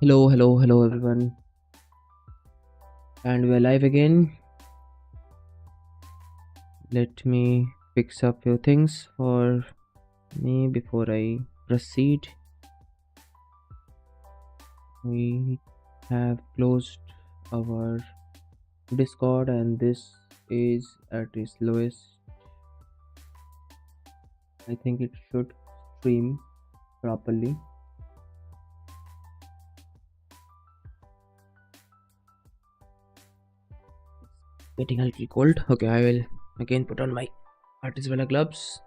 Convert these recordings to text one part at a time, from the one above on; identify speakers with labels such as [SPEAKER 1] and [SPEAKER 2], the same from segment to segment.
[SPEAKER 1] Hello everyone, and we're live again. Let me fix a few things for me before I proceed. We have closed our Discord, and this is at its lowest. I think it should stream properly. Getting a little cold. Okay, I will again put on my artisanal gloves.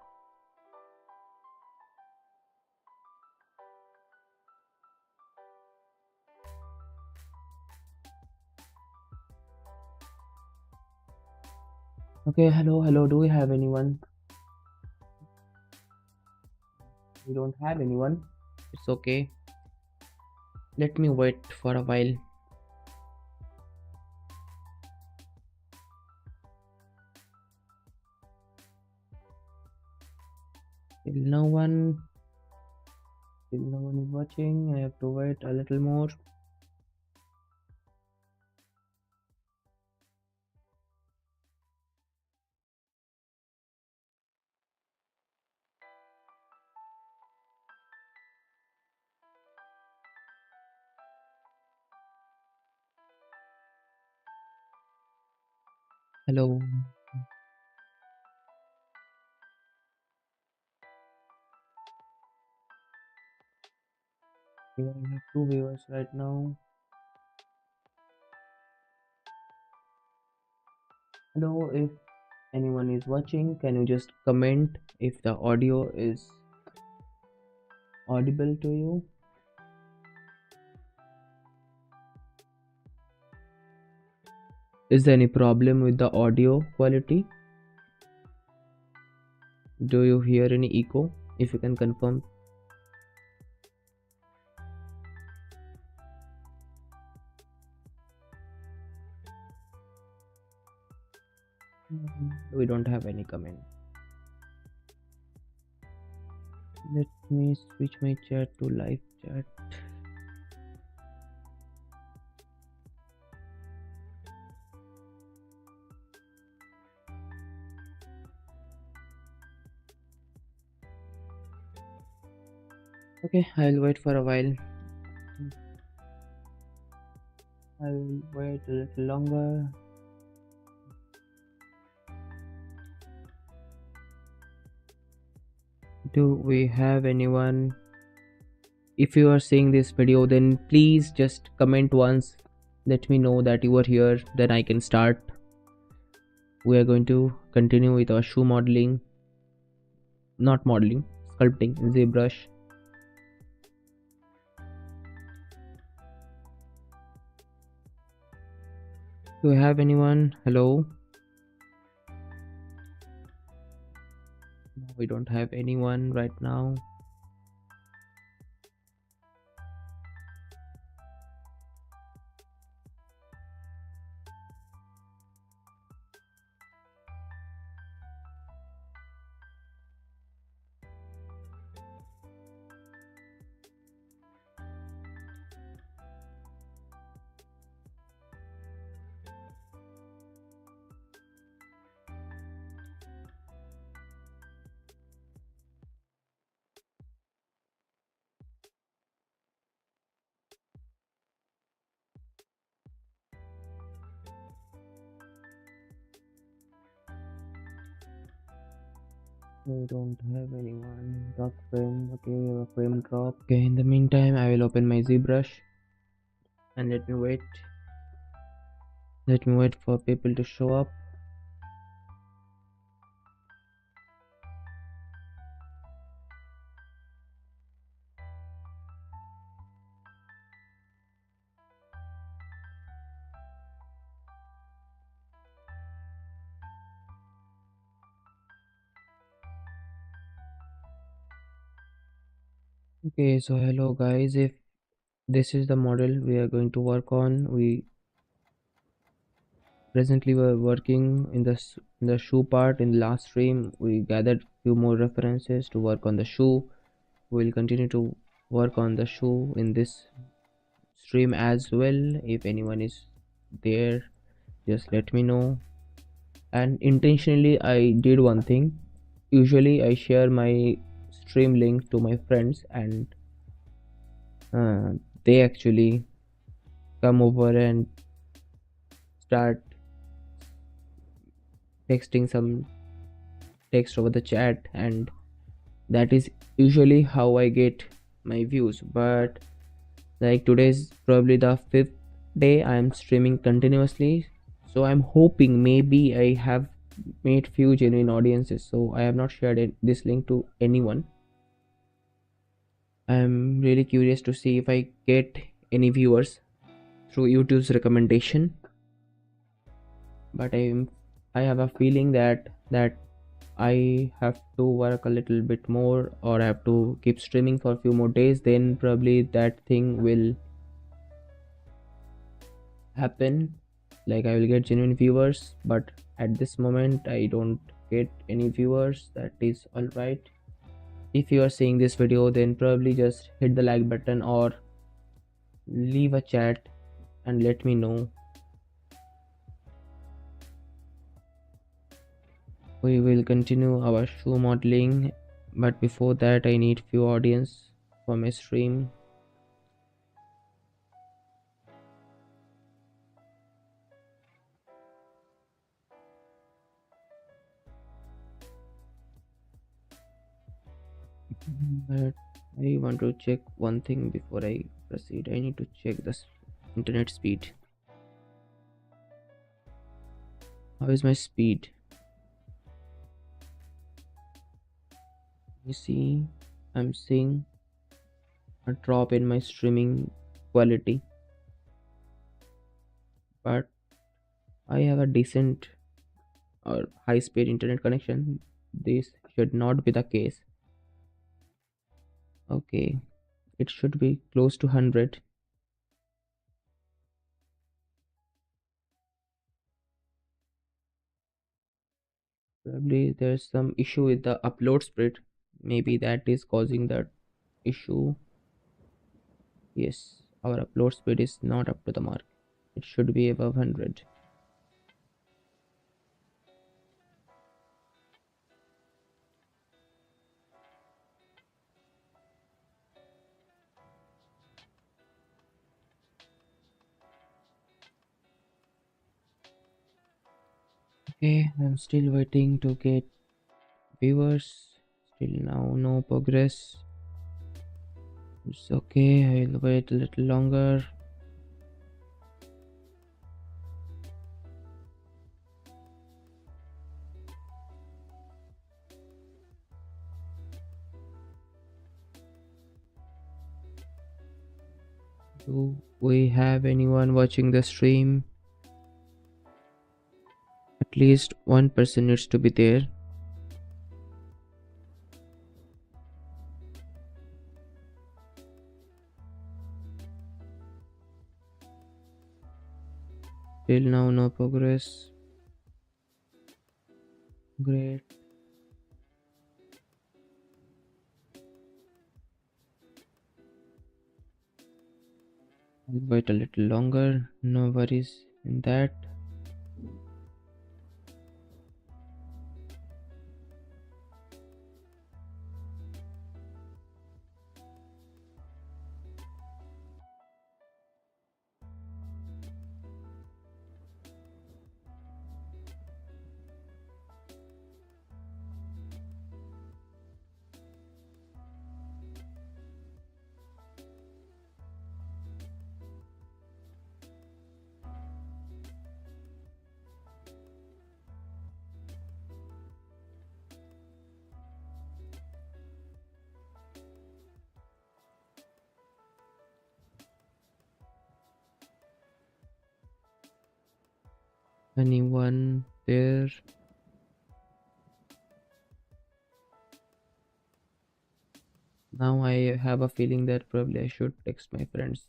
[SPEAKER 1] Okay, hello. Do we have anyone? We don't have anyone. It's okay. Let me wait for a while. Still no one is watching. I have to wait a little more. Hello. We have two viewers right now. Hello, if anyone is watching, can you just comment if the audio is audible to you? Is there any problem with the audio quality? Do you hear any echo? If you can confirm. We don't have any comment. Let me switch my chat to live chat. Okay, I'll wait for a while. I'll wait a little longer. Do we have anyone? If you are seeing this video, then please just comment once. Let me know that you are here, then I can start. We are going to continue with our shoe modeling. Not modeling, sculpting in Zbrush. Do we have anyone? Hello? We don't have anyone right now. We don't have anyone. Drop frame. Okay, we have a frame drop. Okay, in the meantime, I will open my ZBrush and let me wait. Let me wait for people to show up. Okay, so hello guys. If this is the model we are going to work on, we presently were working in the shoe part. In the last stream, we gathered few more references to work on the shoe. We'll continue to work on the shoe in this stream as well. If anyone is there, just let me know. And intentionally I did one thing. Usually I share my stream link to my friends, and uh, they actually come over and start texting some text over the chat, and that is usually how I get my views. But like today's probably the fifth day I am streaming continuously, so I'm hoping maybe I have made few genuine audiences, so I have not shared this link to anyone. I'm really curious to see if I get any viewers through YouTube's recommendation, but I have a feeling that I have to work a little bit more, or I have to keep streaming for a few more days, then probably that thing will happen. Like I will get genuine viewers, but at this moment I don't get any viewers. That is all right. If you are seeing this video, then probably just hit the like button or leave a chat and let me know. We will continue our shoe modeling, but before that I need few audience for my stream. But I want to check one thing before I proceed. I need to check this internet speed. How is my speed? You see, I'm seeing a drop in my streaming quality, but I have a decent or high speed internet connection. This should not be the case. Okay, it should be close to 100. Probably there's some issue with the upload speed. Maybe that is causing that issue. Yes, our upload speed is not up to the mark. It should be above 100. Okay, I'm still waiting to get viewers. Still now no progress. It's okay, I'll wait a little longer. Do we have anyone watching the stream? At least one person needs to be there. Till now no progress. Great. I'll wait a little longer. No worries in that. Anyone there? Now I have a feeling that probably I should text my friends.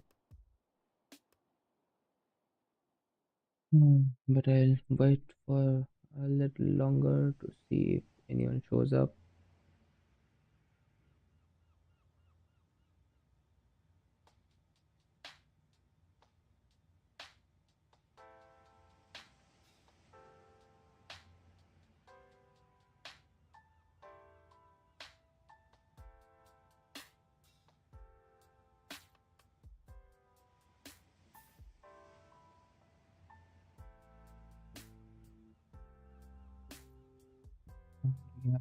[SPEAKER 1] But I'll wait for a little longer to see if anyone shows up. Yeah.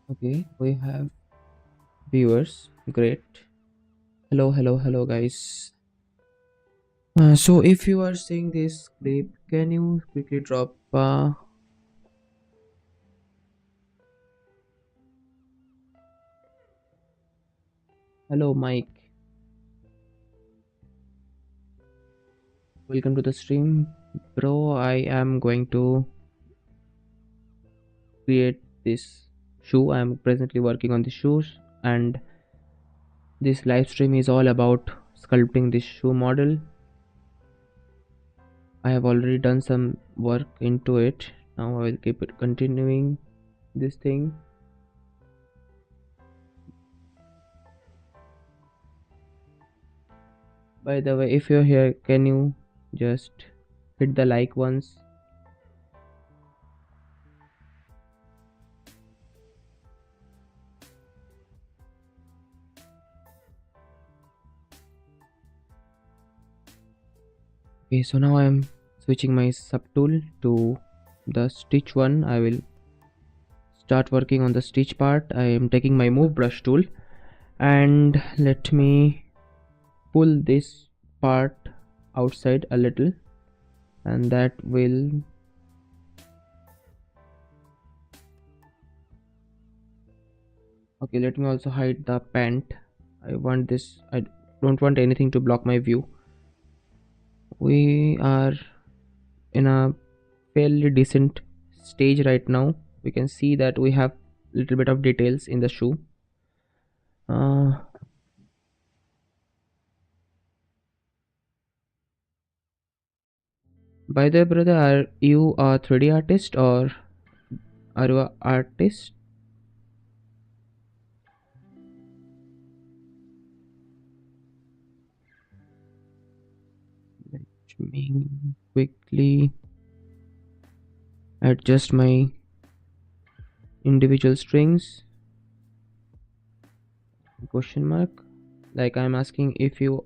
[SPEAKER 1] Okay, we have viewers. Great. Hello, hello, hello, guys. So if you are seeing this clip, can you quickly drop hello Mike. Welcome to the stream. Bro, I am going to create this shoe. I am presently working on the shoes, and this live stream is all about sculpting this shoe model. I have already done some work into it. Now I will keep it continuing this thing. By the way, if you're here, can you just hit the like once? Okay, so now I'm switching my subtool to the stitch one. I will start working on the stitch part. I am taking my move brush tool, and let me pull this part outside a little, and that will, okay, let me also hide the pant. I want this, I don't want anything to block my view. We are in a fairly decent stage right now. We can see that we have little bit of details in the shoe. uh, by the way, brother, are you a 3D artist or are you a artist? Let me quickly adjust my individual strings. Question mark. Like, I'm asking if you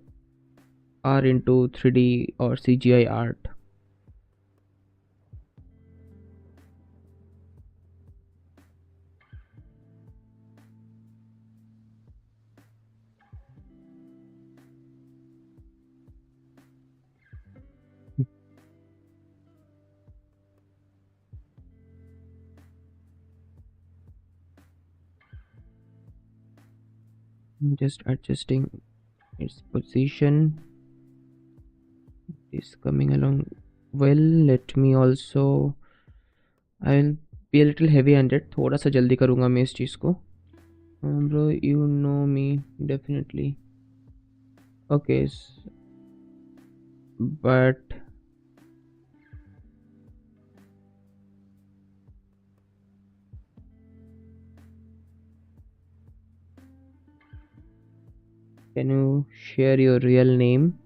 [SPEAKER 1] are into 3D or CGI art. I'm just adjusting its position. Is coming along well. Let me also, I'll be a little heavy handed. थोड़ा सा जल्दी करूँगा मैं इस चीज़ को. Bro, you know me definitely. Okay, but can you share your real name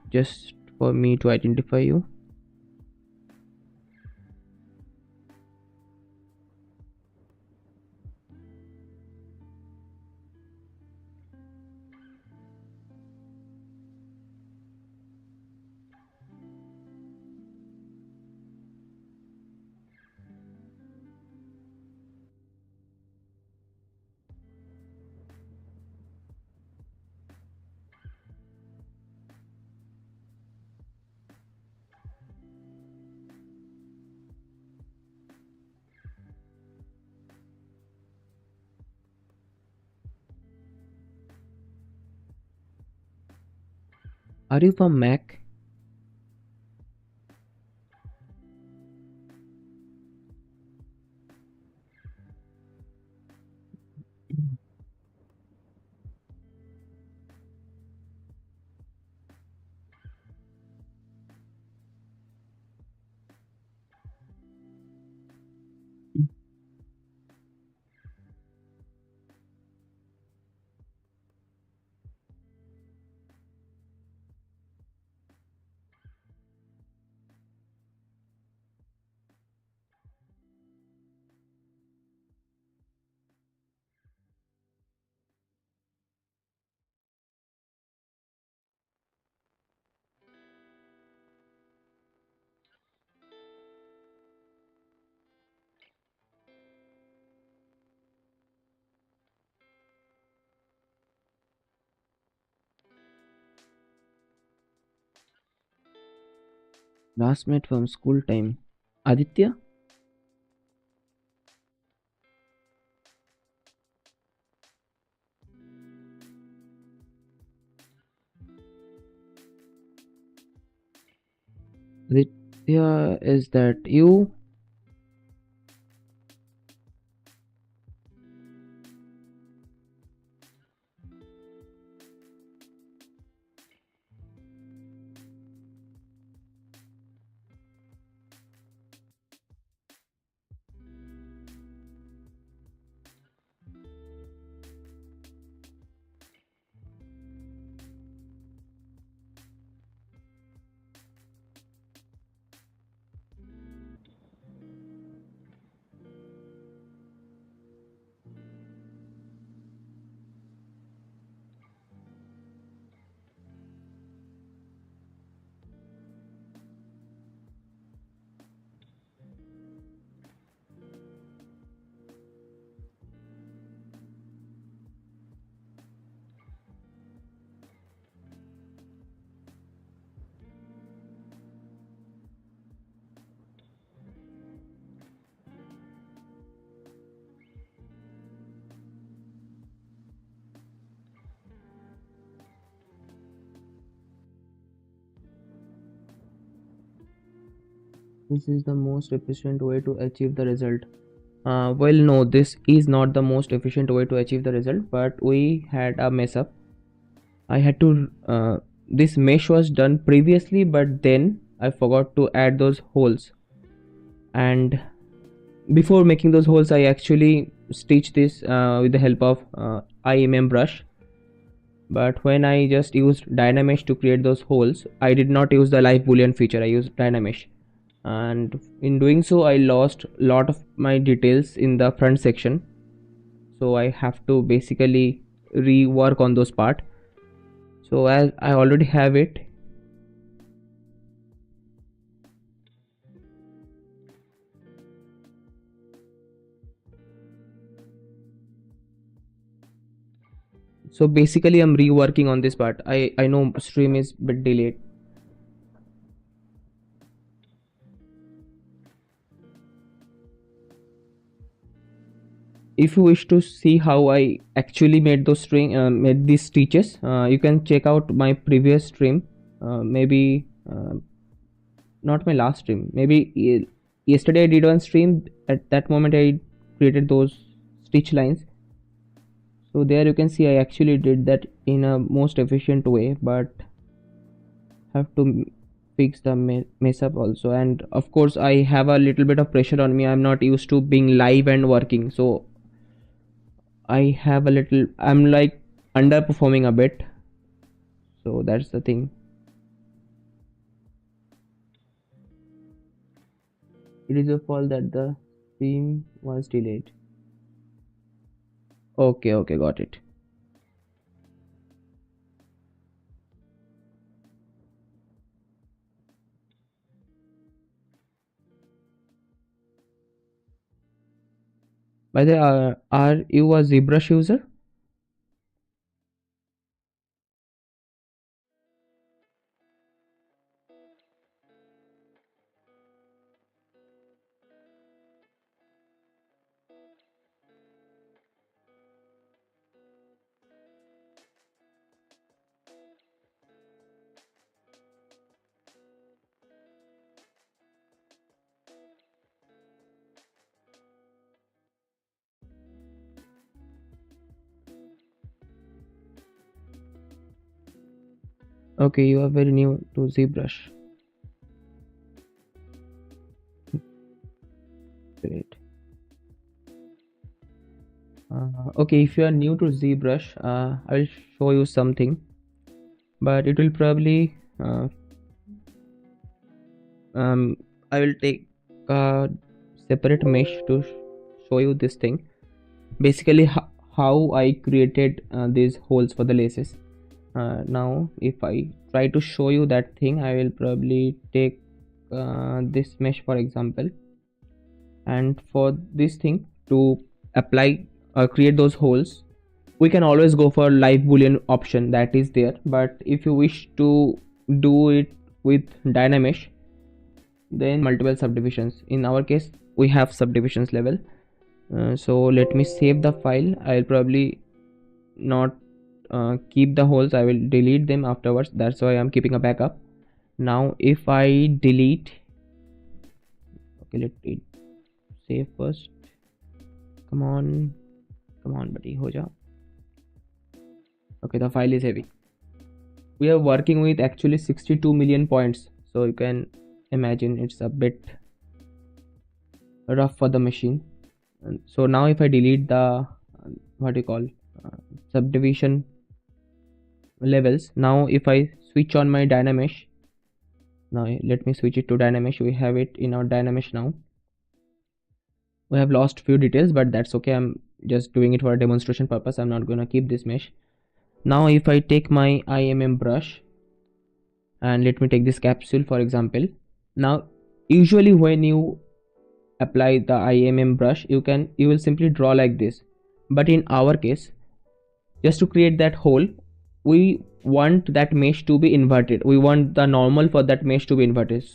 [SPEAKER 1] just for me to identify you? Are you from Mac? Classmate from school time. Aditya? Aditya, is that you? This is the most efficient way to achieve the result. Well, no, this is not the most efficient way to achieve the result, but we had a mess up. I had to. This mesh was done previously, but then I forgot to add those holes. And before making those holes, I actually stitched this with the help of IMM brush. But when I just used Dynamesh to create those holes, I did not use the live boolean feature. I used Dynamesh, and in doing so I lost a lot of my details in the front section, so I have to basically rework on those part. So as I already have it, so basically I'm reworking on this part. I know stream is a bit delayed. If you wish to see how I actually made those made these stitches, you can check out my previous stream. Maybe not my last stream. Maybe yesterday I did one stream. At that moment I created those stitch lines. So there you can see I actually did that in a most efficient way, but have to fix the mess up also. And of course I have a little bit of pressure on me. I'm not used to being live and working, so I'm like underperforming a bit. So that's the thing. It is a fault that the stream was delayed. Okay, okay, got it. By the way, are you a Zbrush user? Okay, you are very new to ZBrush. Great. Okay, if you are new to ZBrush, I will show you something, but it will probably I will take a separate mesh to show you this thing. Basically, how I created these holes for the laces. Now, if I try to show you that thing, I will probably take this mesh for example, and for this thing to apply create those holes, we can always go for live boolean option that is there. But if you wish to do it with dynamesh, then multiple subdivisions. In our case, we have subdivisions level. So let me save the file. I'll probably not keep the holes, I will delete them afterwards. That's why I'm keeping a backup. Now if I delete, okay, let it save first. Come on, buddy, ho ja. Okay, the file is heavy. We are working with actually 62 million points, so you can imagine it's a bit rough for the machine. And so now if I delete the what do you call subdivision levels, now if I switch on my dynamesh, now let me switch it to dynamesh. We have it in our dynamesh now. We have lost few details, but that's okay. I'm just doing it for a demonstration purpose. I'm not gonna keep this mesh. Now if I take my IMM brush and let me take this capsule for example. Now usually when you apply the IMM brush, you will simply draw like this. But in our case, just to create that hole, we want that mesh to be inverted. We want the normal for that mesh to be inverted.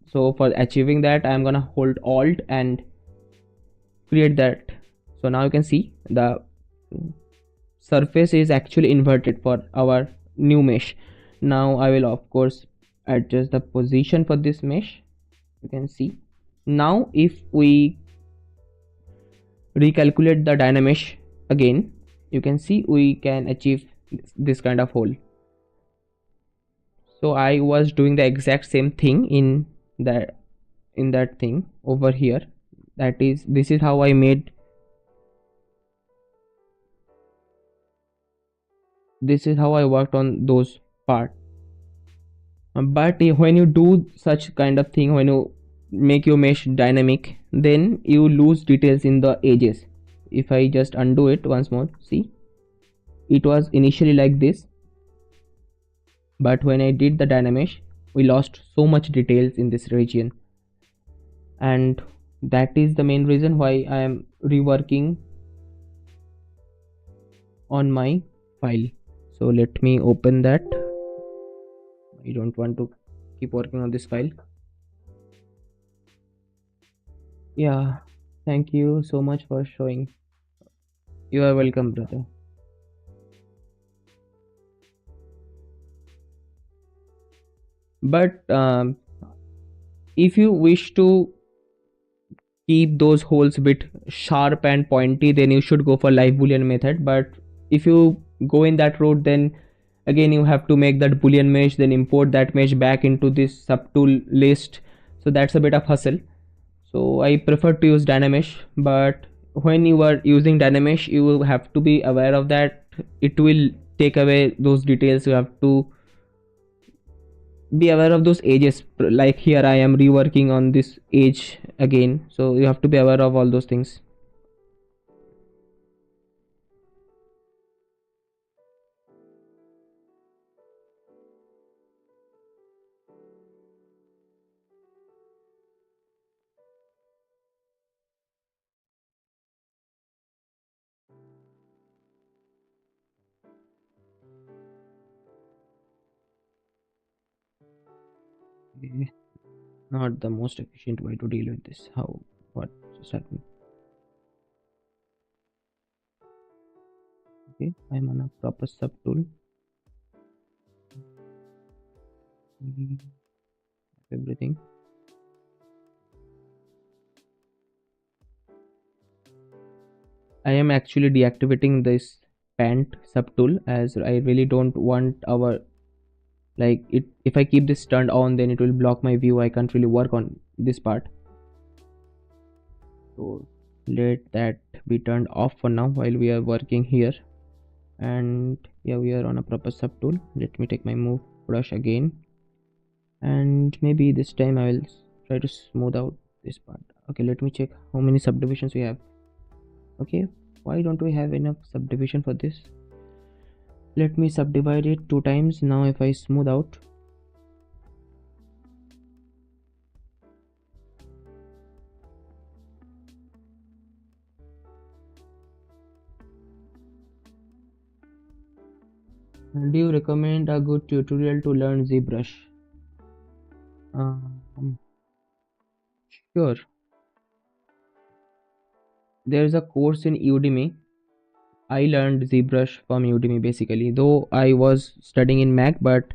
[SPEAKER 1] So for achieving that, I'm gonna hold Alt and create that. So now you can see the surface is actually inverted for our new mesh. Now I will of course adjust the position for this mesh. You can see now if we recalculate the dynamesh again, you can see we can achieve this kind of hole. So I was doing the exact same thing in that thing over here. That is, this is how I made, this is how I worked on those part. But when you do such kind of thing, when you make your mesh dynamic, then you lose details in the edges. If I just undo it once more, see, it was initially like this, but when I did the dynamesh, we lost so much details in this region, and that is the main reason why I am reworking on my file. So let me open that. I don't want to keep working on this file. Yeah, thank you so much for showing. You are welcome, brother. But if you wish to keep those holes a bit sharp and pointy, then you should go for live boolean method. But if you go in that route, then again you have to make that boolean mesh, then import that mesh back into this subtool list. So that's a bit of hustle. So I prefer to use dynamesh. But when you are using dynamesh, you will have to be aware of that it will take away those details. You have to be aware of those edges. Like here I am reworking on this edge again, so you have to be aware of all those things. Not the most efficient way to deal with this. How, what just happened? Okay, I'm on a proper subtool. Everything. I am actually deactivating this pant subtool as I really don't want our Like it, if I keep this turned on, then it will block my view. I can't really work on this part. So let that be turned off for now while we are working here. And yeah, we are on a proper sub tool. Let me take my move brush again, and maybe this time I will try to smooth out this part. Okay, let me check how many subdivisions we have. Okay, why don't we have enough subdivision for this? Let me subdivide it 2 times. Now if I smooth out, do you recommend a good tutorial to learn ZBrush? Um, sure. There's a course in Udemy. I learned ZBrush from Udemy basically, though I was studying in Mac, but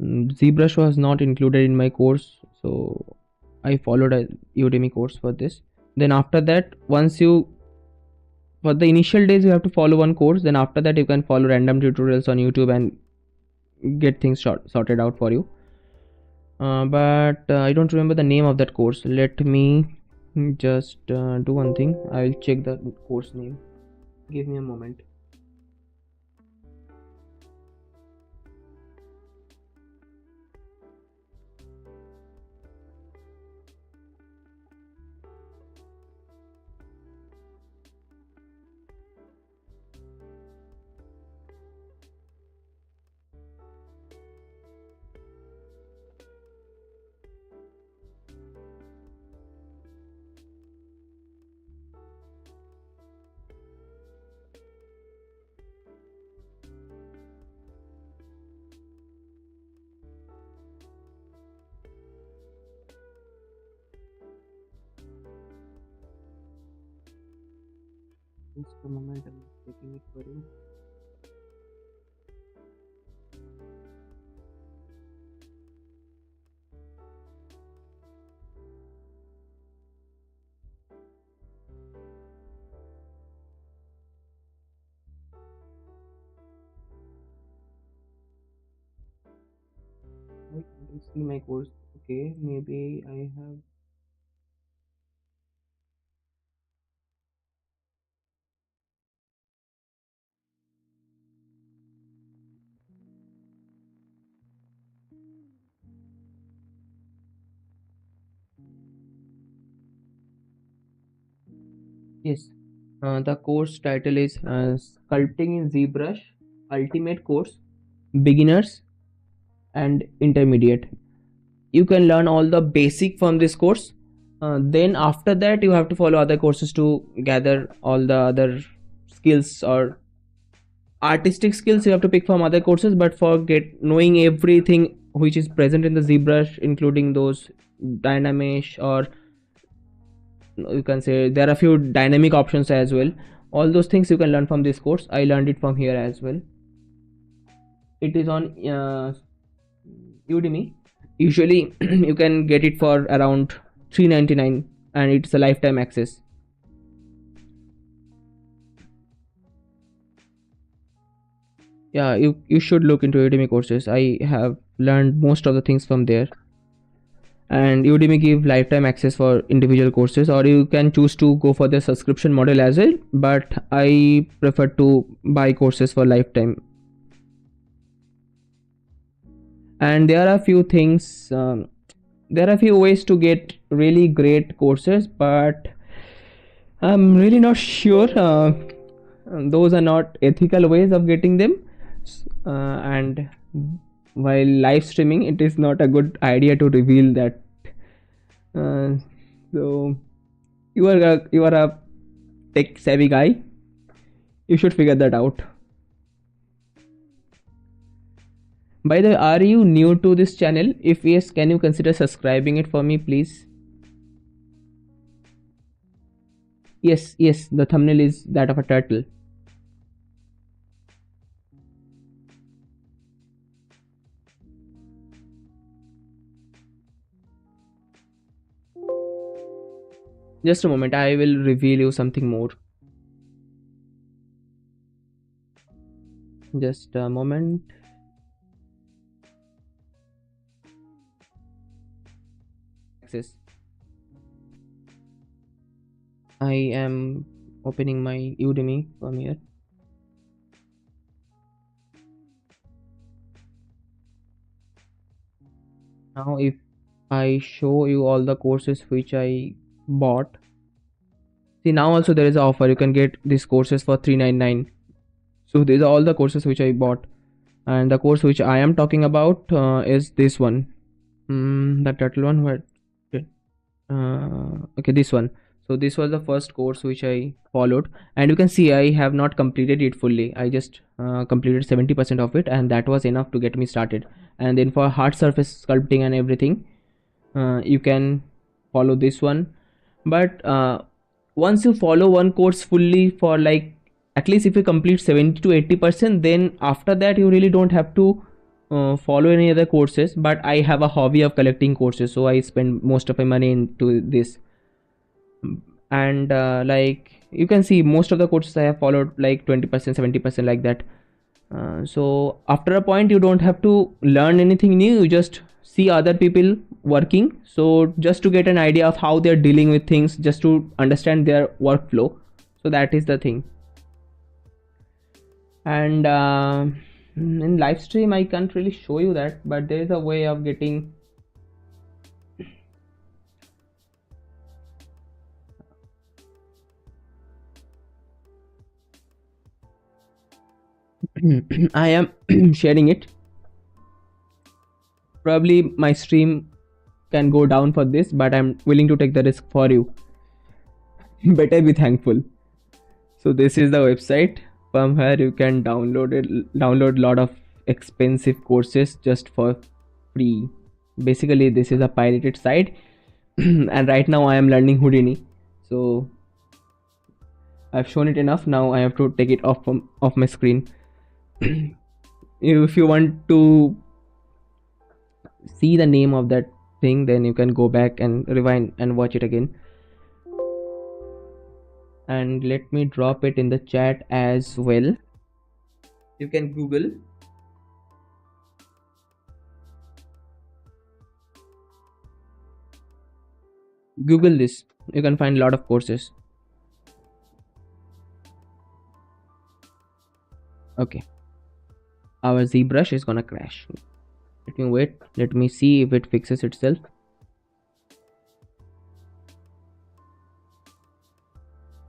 [SPEAKER 1] ZBrush was not included in my course, so I followed a Udemy course for this. Then after that, once you, for the initial days you have to follow one course, then after that you can follow random tutorials on YouTube and get things sorted out for you. But I don't remember the name of that course. Let me just do one thing. I will check the course name. Give me a moment. Just a moment, I'm checking it for you. I can't see my course. Okay, maybe I have. Yes, the course title is Sculpting in ZBrush Ultimate Course, Beginners and Intermediate. You can learn all the basic from this course. Then after that, you have to follow other courses to gather all the other skills or artistic skills you have to pick from other courses. But for get knowing everything which is present in the ZBrush, including those dynamic, or you can say there are a few dynamic options as well, all those things you can learn from this course. I learned it from here as well. It is on Udemy. Usually you can get it for around 399 and it's a lifetime access. Yeah, you should look into Udemy courses. I have learned most of the things from there. And Udemy give lifetime access for individual courses, or you can choose to go for the subscription model as well, but I prefer to buy courses for lifetime. And there are a few things, there are a few ways to get really great courses, but I'm really not sure those are not ethical ways of getting them. And while live streaming, it is not a good idea to reveal that. So you are a tech savvy guy, you should figure that out. By the way, are you new to this channel? If yes, can you consider subscribing it for me, please? Yes, the thumbnail is that of a turtle. Just a moment, I will reveal you something more. Just a moment. access. I am opening my Udemy from here. Now if I show you all the courses which I bought, see now also there is an offer, you can get these courses for 399. So these are all the courses which I bought, and the course which I am talking about is this one. The turtle one, what? Okay, this one. So this was the first course which I followed, and you can see I have not completed it fully. I just completed 70% of it, and that was enough to get me started. And then for hard surface sculpting and everything, you can follow this one. But once you follow one course fully for like, at least if you complete 70 to 80%, then after that you really don't have to follow any other courses. But I have a hobby of collecting courses, so I spend most of my money into this. And like you can see, most of the courses I have followed like 20%, 70%, like that. So after a point you don't have to learn anything new, you just see other people working, so just to get an idea of how they're dealing with things, just to understand their workflow. So that is the thing. And in live stream I can't really show you that, but there is a way of getting I am sharing it. Probably my stream can go down for this, but I'm willing to take the risk for you. Better be thankful. So this is the website. From here you can download a lot of expensive courses just for free. Basically this is a pirated site. And right now I am learning Houdini, so I've shown it enough. Now I have to take it off my screen. If you want to see the name of that thing, then you can go back and rewind and watch it again. And let me drop it in the chat as well. You can Google this. You can find a lot of courses. Okay, our Zbrush is gonna crash. Let me wait. Let me see if it fixes itself.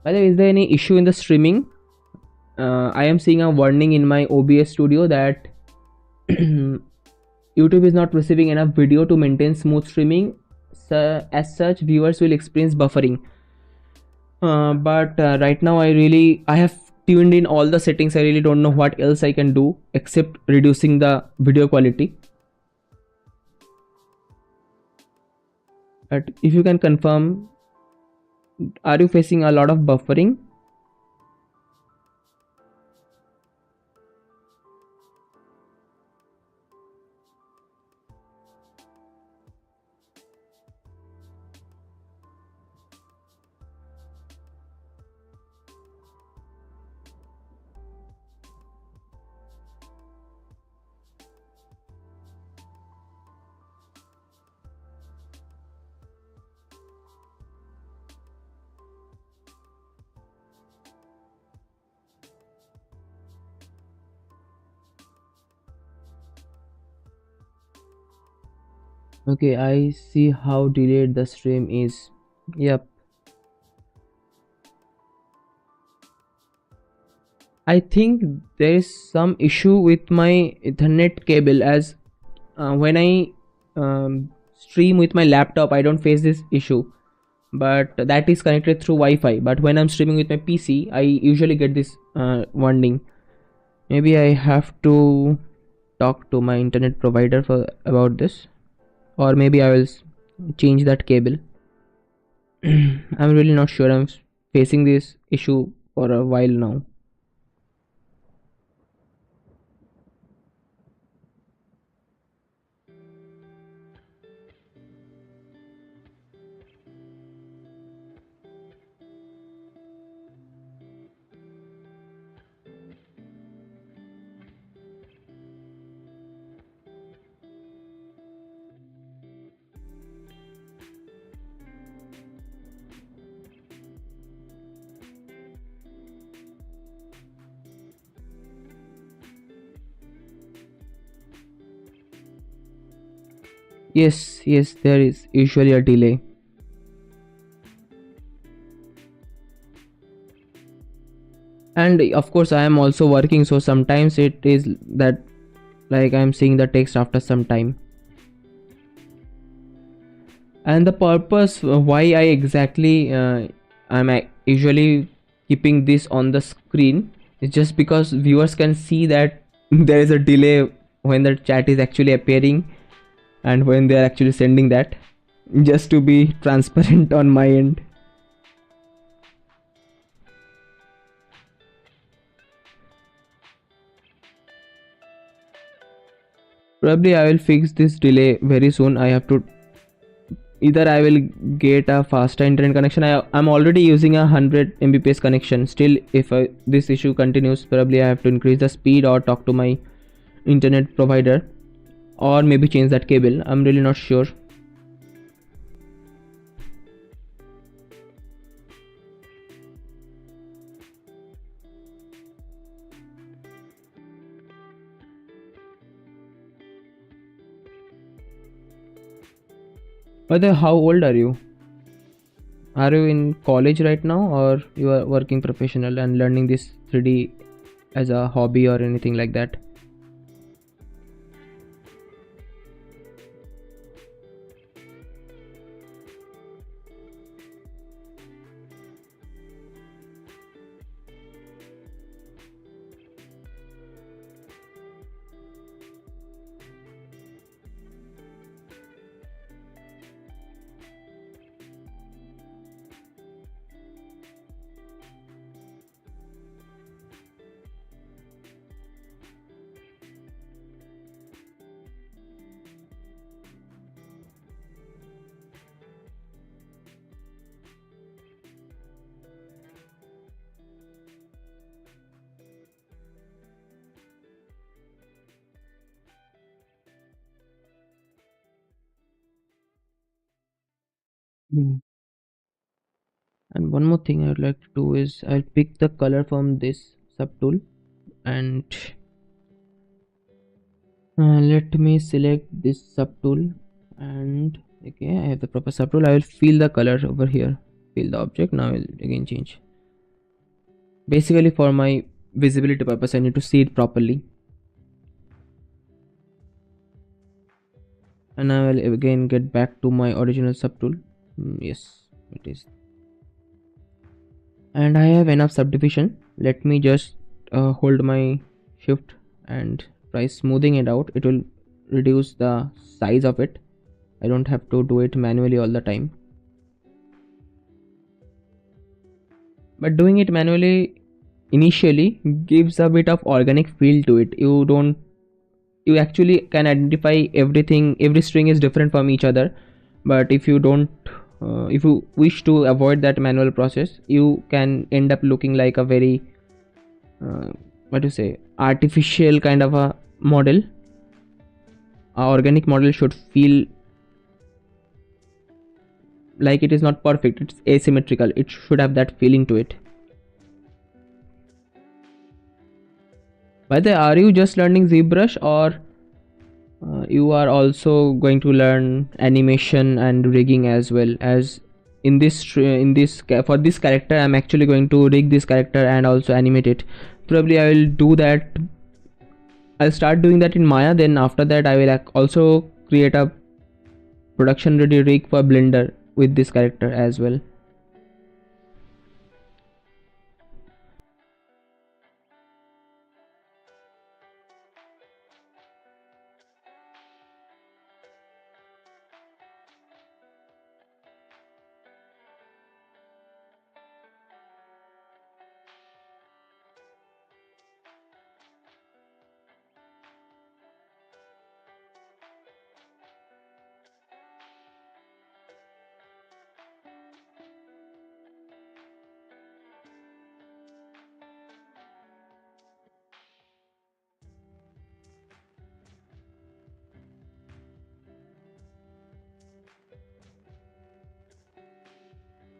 [SPEAKER 1] By the way, is there any issue in the streaming? I am seeing a warning in my OBS studio that YouTube is not receiving enough video to maintain smooth streaming. So as such, viewers will experience buffering. But right now I have tuned in all the settings. I really don't know what else I can do except reducing the video quality. But if you can confirm, are you facing a lot of buffering? Okay, I see how delayed the stream is. Yep. I think there is some issue with my Ethernet cable, as when I stream with my laptop I don't face this issue, but that is connected through Wi-Fi. But when I'm streaming with my PC I usually get this warning. Maybe I have to talk to my internet provider for about this, or maybe I will change that cable. I'm really not sure. I'm facing this issue for a while now. Yes, there is usually a delay. And of course I am also working, so sometimes it is that like I'm seeing the text after some time. And the purpose why I exactly usually keeping this on the screen is just because viewers can see that there is a delay when the chat is actually appearing and when they are actually sending that, just to be transparent on my end. Probably I will fix this delay very soon. I have to either I will get a faster internet connection. I'm already using a 100 mbps connection. Still, if this issue continues, probably I have to increase the speed or talk to my internet provider, or maybe change that cable. I'm really not sure. But how old are you? Are you in college right now, or you are working professional and learning this 3D as a hobby or anything like that? Hmm. And one more thing I would like to do is I'll pick the color from this subtool and let me select this subtool. And okay, I have the proper subtool. I will fill the color over here, fill the object. Now I will again change. Basically for my visibility purpose I need to see it properly. And I will again get back to my original subtool. Yes, it is. And I have enough subdivision. Let me just hold my shift and try smoothing it out. It will reduce the size of it. I don't have to do it manually all the time. But doing it manually initially gives a bit of organic feel to it. You actually can identify everything. Every string is different from each other. But if you don't if you wish to avoid that manual process, you can end up looking like a very what to say, artificial kind of a model. A organic model should feel like it is not perfect, it's asymmetrical, it should have that feeling to it. By the way, are you just learning ZBrush, or you are also going to learn animation and rigging as well? As in for this character I'm actually going to rig this character and also animate it. Probably I will do that. I'll start doing that in Maya, then after that I will also create a production ready rig for Blender with this character as well.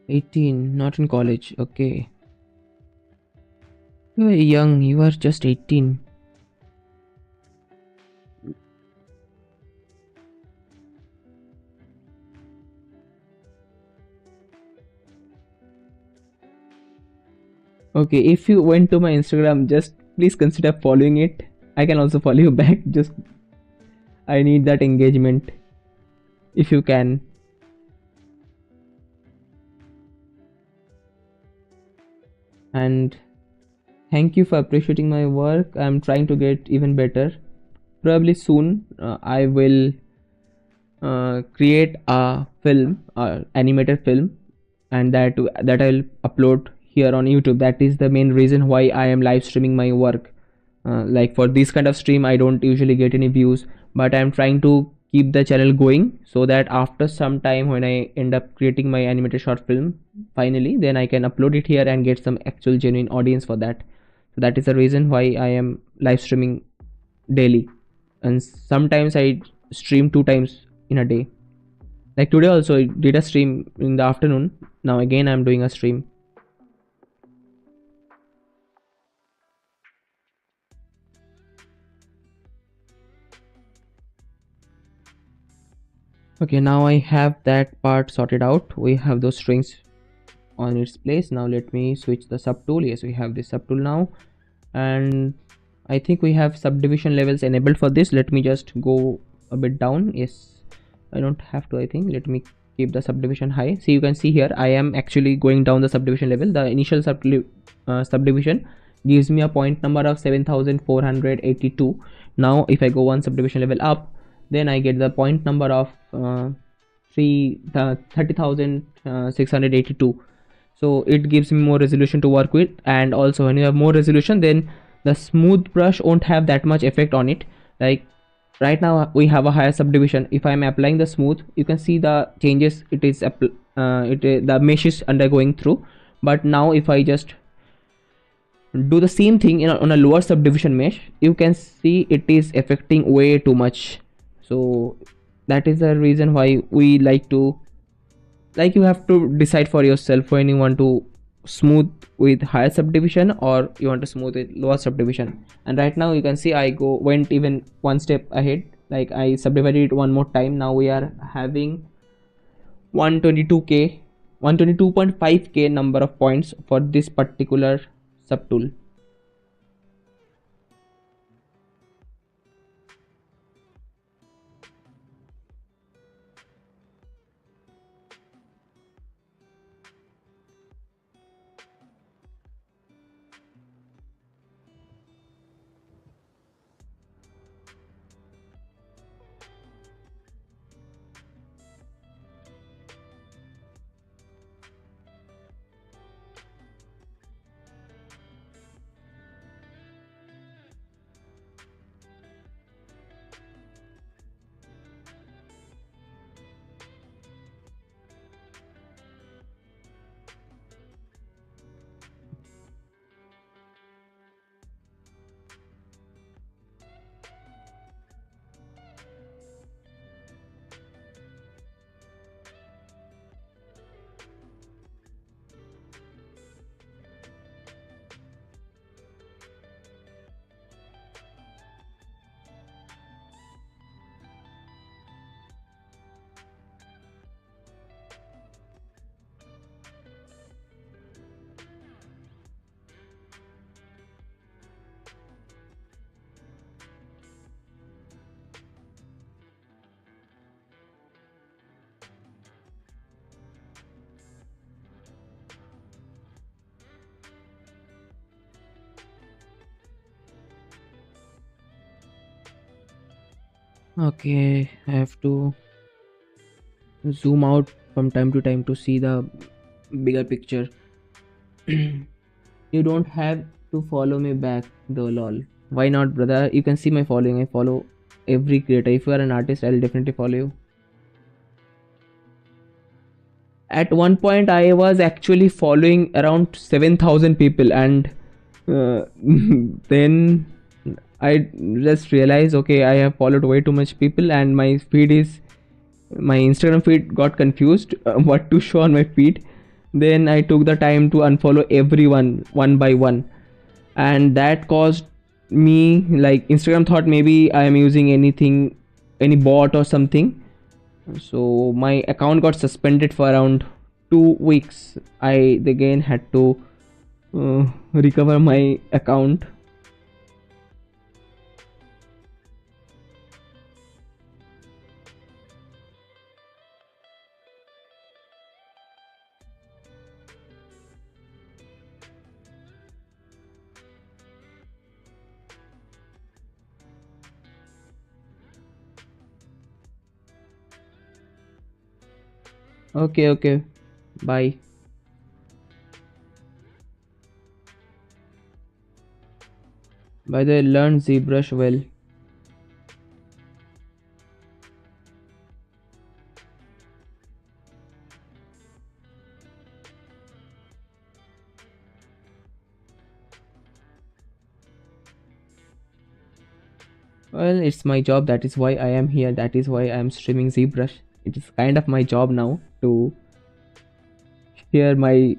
[SPEAKER 1] Eighteen, not in college, okay. You are young, you are just 18. Okay, if you went to my Instagram, just please consider following it. I can also follow you back. Just I need that engagement if you can. And thank you for appreciating my work. I'm trying to get even better. Probably soon I will create a film, animated film, and that I'll upload here on YouTube. That is the main reason why I am live streaming my work. Like for this kind of stream, I don't usually get any views, but I'm trying to keep the channel going so that after some time when I end up creating my animated short film finally, then I can upload it here and get some actual genuine audience for that. So that is the reason why I am live streaming daily, and sometimes I stream 2 times in a day. Like today also I did a stream in the afternoon. Now again I'm doing a stream. Okay, now I have that part sorted out. We have those strings on its place. Now let me switch the subtool. Yes, we have this subtool now, and I think we have subdivision levels enabled for this. Let me just go a bit down. Yes, I don't have to, I think. Let me keep the subdivision high. So you can see here I am actually going down the subdivision level. The initial subdivision gives me a point number of 7482. Now if I go one subdivision level up, then I get the point number of 30,682. So it gives me more resolution to work with, and also when you have more resolution, then the smooth brush won't have that much effect on it. Like right now we have a higher subdivision. If I am applying the smooth, you can see the changes it is the mesh is undergoing through. But now if I just do the same thing on a lower subdivision mesh, you can see it is affecting way too much. So that is the reason why we like to, like, you have to decide for yourself when you want to smooth with higher subdivision or you want to smooth with lower subdivision. And right now you can see I went even one step ahead. Like I subdivided it one more time. Now we are having 122k 122.5k number of points for this particular subtool. Okay, I have to zoom out from time to time to see the bigger picture. You don't have to follow me back though, lol. Why not, brother? You can see my following. I follow every creator. If you are an artist, I'll definitely follow you. At one point I was actually following around 7,000 people, and then I just realized, okay, I have followed way too much people, and my Instagram feed got confused what to show on my feed. Then I took the time to unfollow everyone one by one, and that caused me, like, Instagram thought maybe I am using any bot or something. So my account got suspended for around 2 weeks. I again had to recover my account. Okay, okay. Bye. By the way, learn ZBrush well. Well, it's my job. That is why I am here. That is why I am streaming ZBrush. It is kind of my job now to share my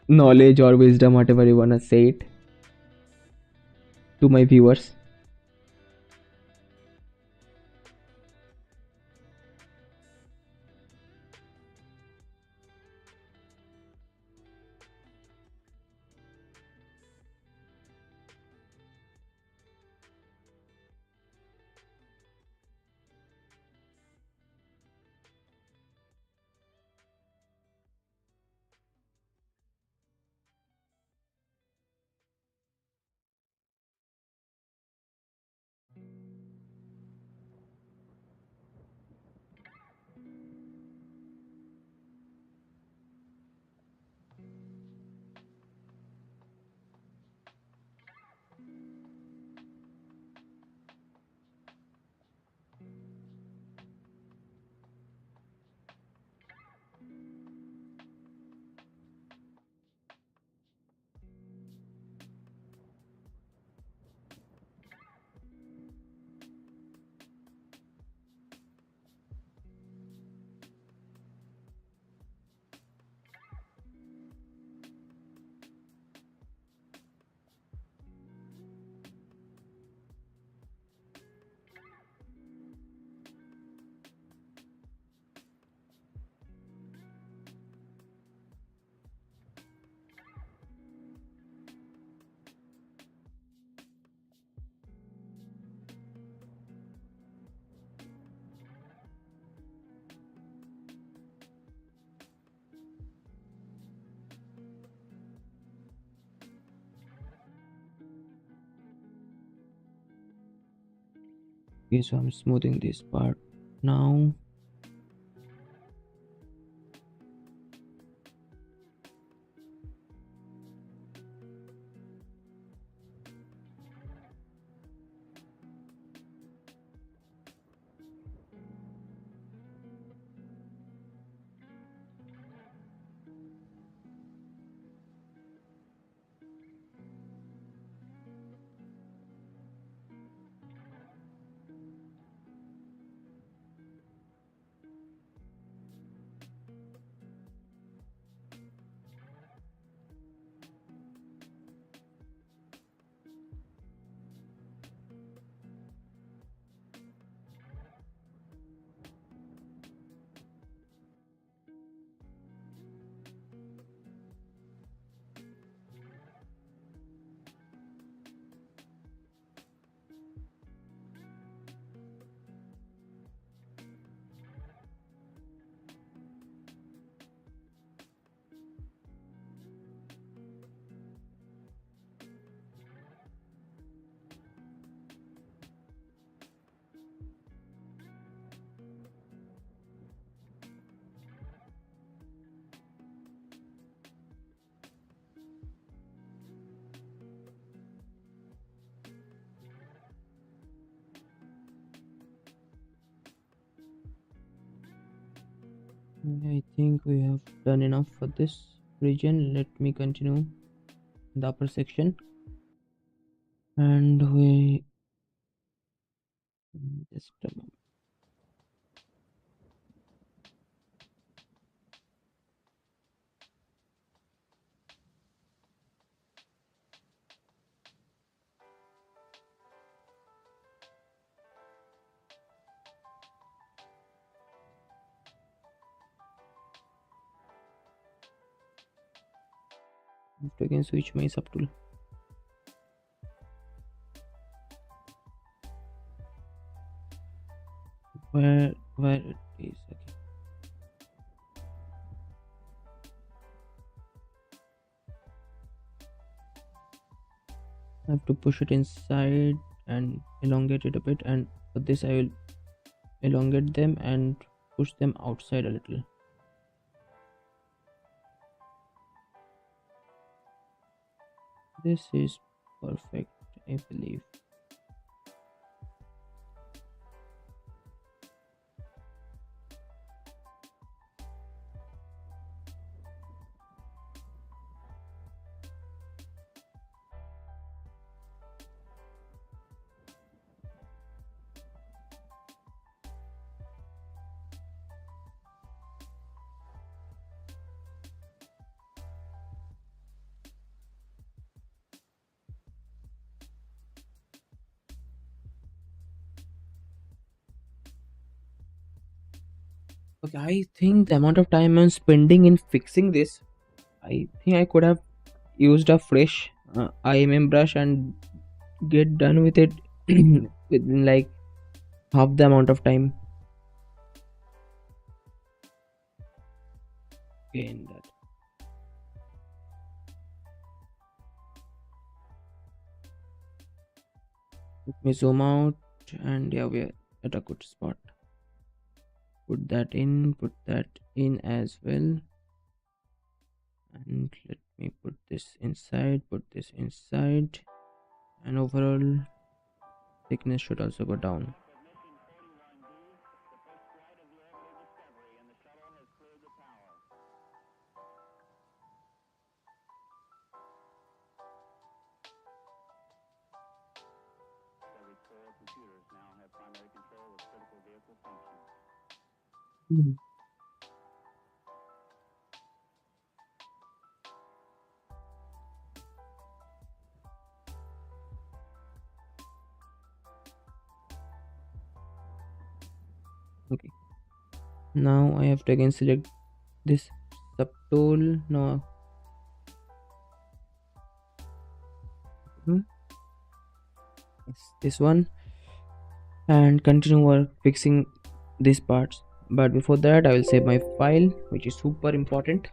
[SPEAKER 1] knowledge or wisdom, whatever you wanna say it, to my viewers. Okay, so I'm smoothing this part now. I think we have done enough for this region. Let me continue the upper section. And we just a moment. I have to again switch my subtool. Where it is. Okay. I have to push it inside and elongate it a bit, and for this I will elongate them and push them outside a little. This is perfect, I believe. Okay, I think the amount of time I'm spending in fixing this, I think I could have used a fresh IMM brush and get done with it within like half the amount of time. Again, that. Let me zoom out, and yeah, we're at a good spot. Put that in as well, and let me put this inside, and overall thickness should also go down. Mhm. Okay, now I have to again select this subtool. Now, it's this one, and continue work fixing these parts. But before that, I will save my file, which is super important.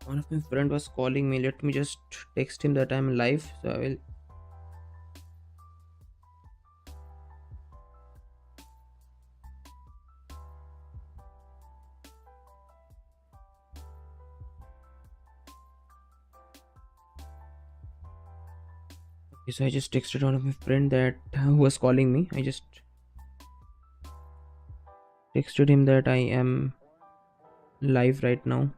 [SPEAKER 1] One of my friend was calling me. Let me just text him that I'm live. So I will. Okay, so I just texted one of my friend that who was calling me. I just texted him that I am live right now.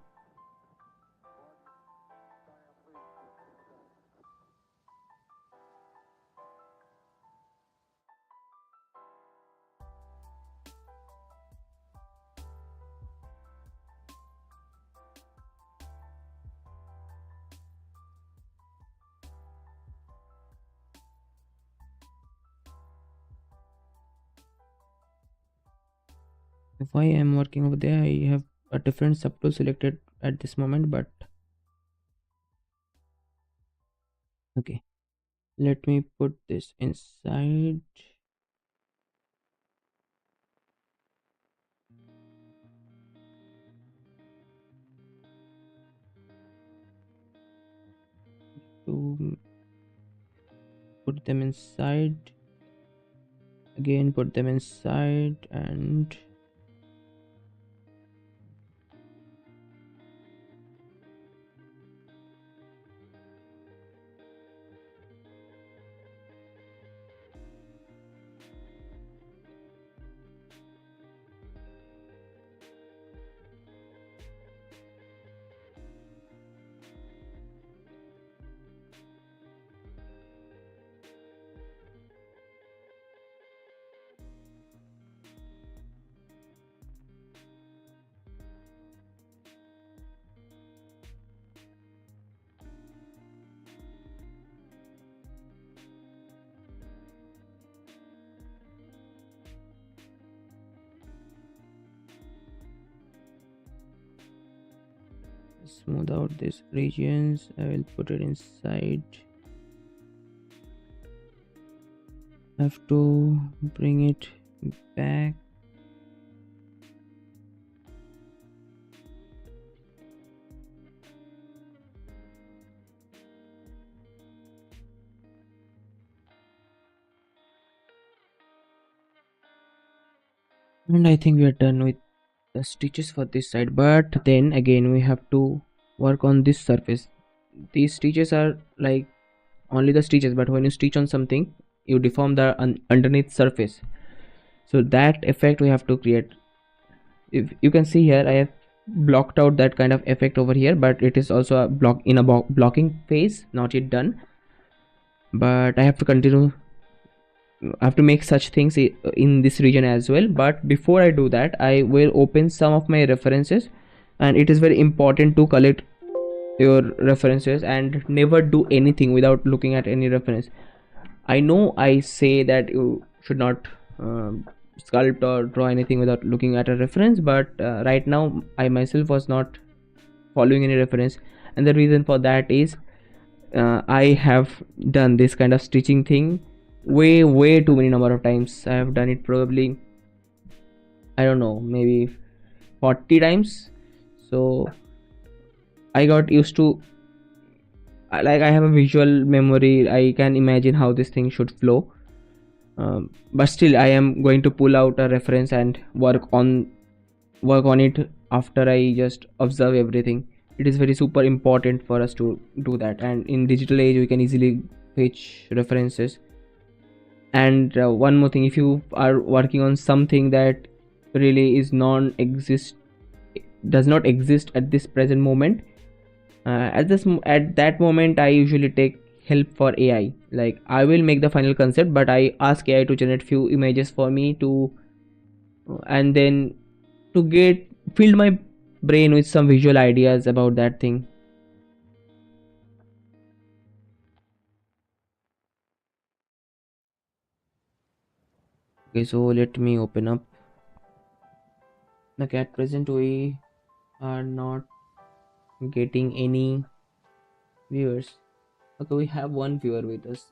[SPEAKER 1] Why I'm working over there? I have a different subtool selected at this moment, but okay. Let me put this inside. To put them inside. Again, put them inside, and smooth out these regions. I will put it inside. I have to bring it back. And I think we are done with the stitches for this side, but then again we have to work on this surface. These stitches are like only the stitches, but when you stitch on something you deform the underneath surface, so that effect we have to create. If you can see here, I have blocked out that kind of effect over here, but it is also a block in a blocking phase, not yet done, but I have to continue. I have to make such things in this region as well. But before I do that, I will open some of my references, and it is very important to collect your references and never do anything without looking at any reference. I know I say that you should not sculpt or draw anything without looking at a reference, but right now I myself was not following any reference, and the reason for that is I have done this kind of stitching thing way too many number of times. I have done it probably, I don't know, maybe 40 times. So I got used to, like, I have a visual memory. I can imagine how this thing should flow, but still I am going to pull out a reference and work on it after I just observe everything. It is very super important for us to do that, and in digital age we can easily fetch references. And one more thing, if you are working on something that really is non-exist, does not exist at this present moment, at that moment I usually take help for AI. Like, I will make the final concept, but I ask AI to generate few images for me to, and then to get fill my brain with some visual ideas about that thing. Okay, so let me open up. Okay, at present we are not getting any viewers. Okay, we have one viewer with us.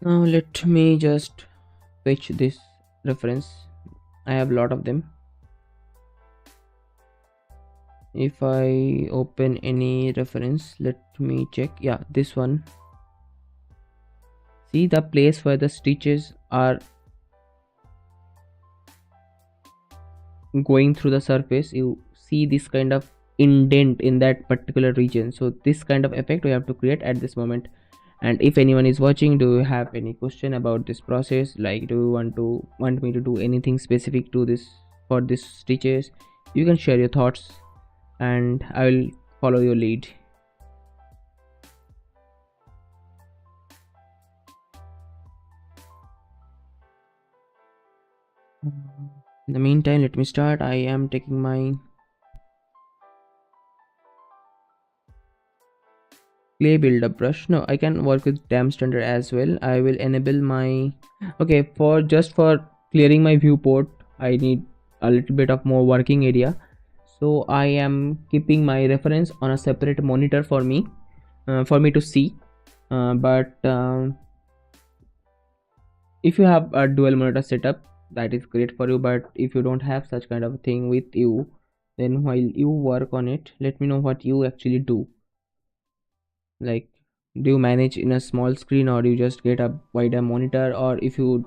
[SPEAKER 1] Now let me just fetch this reference. I have a lot of them. If I open any reference, let me check. Yeah, this one. See the place where the stitches are going through the surface, you see this kind of indent in that particular region. So this kind of effect we have to create at this moment. And if anyone is watching, do you have any question about this process? Like, do you want me to do anything specific to this for this stitches? You can share your thoughts and I will follow your lead. In the meantime, let me start. I am taking my clay buildup brush. No, I can work with dam standard as well. I will enable my, okay, for just for clearing my viewport I need a little bit of more working area, so I am keeping my reference on a separate monitor for me to see, but if you have a dual monitor setup, that is great for you. But if you don't have such kind of thing with you, then while you work on it, let me know what you actually do. Like, do you manage in a small screen, or you just get a wider monitor, or if you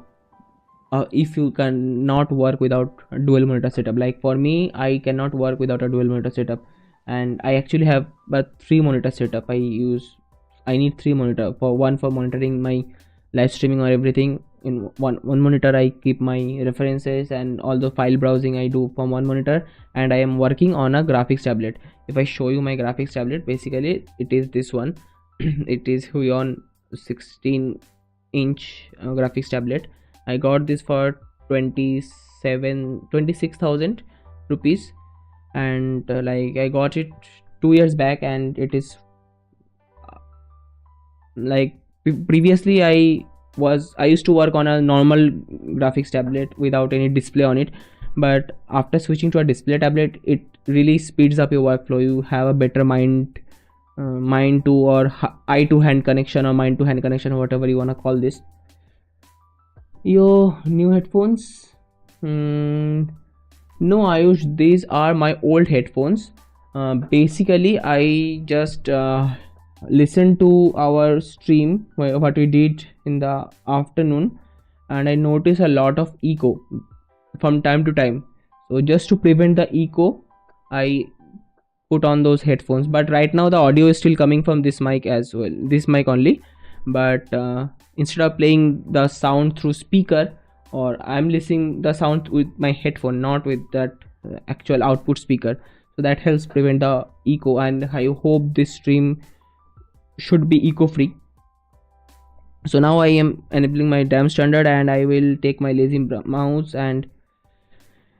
[SPEAKER 1] can not work without a dual monitor setup? Like, for me, I cannot work without a dual monitor setup, and I actually have a 3 monitor setup. I need 3 monitor, for one for monitoring my live streaming or everything. In one monitor I keep my references and all the file browsing I do from one monitor, and I am working on a graphics tablet. If I show you my graphics tablet, basically it is this one. It is Huion 16-inch graphics tablet. I got this for 26,000 rupees, and like, I got it 2 years back, and it is like previously I used to work on a normal graphics tablet without any display on it, but after switching to a display tablet, it really speeds up your workflow. You have a better mind to or eye to hand connection, or mind to hand connection, or whatever you want to call this. Your new headphones? No, Ayush, these are my old headphones. Basically, I just listened to our stream, what we did in the afternoon, and I noticed a lot of echo from time to time. So just to prevent the echo, I put on those headphones. But right now the audio is still coming from this mic as well, this mic only. But instead of playing the sound through speaker, or I'm listening the sound with my headphone, not with that actual output speaker. So that helps prevent the echo, and I hope this stream should be echo free. So now I am enabling my damn standard, and I will take my lazy mouse and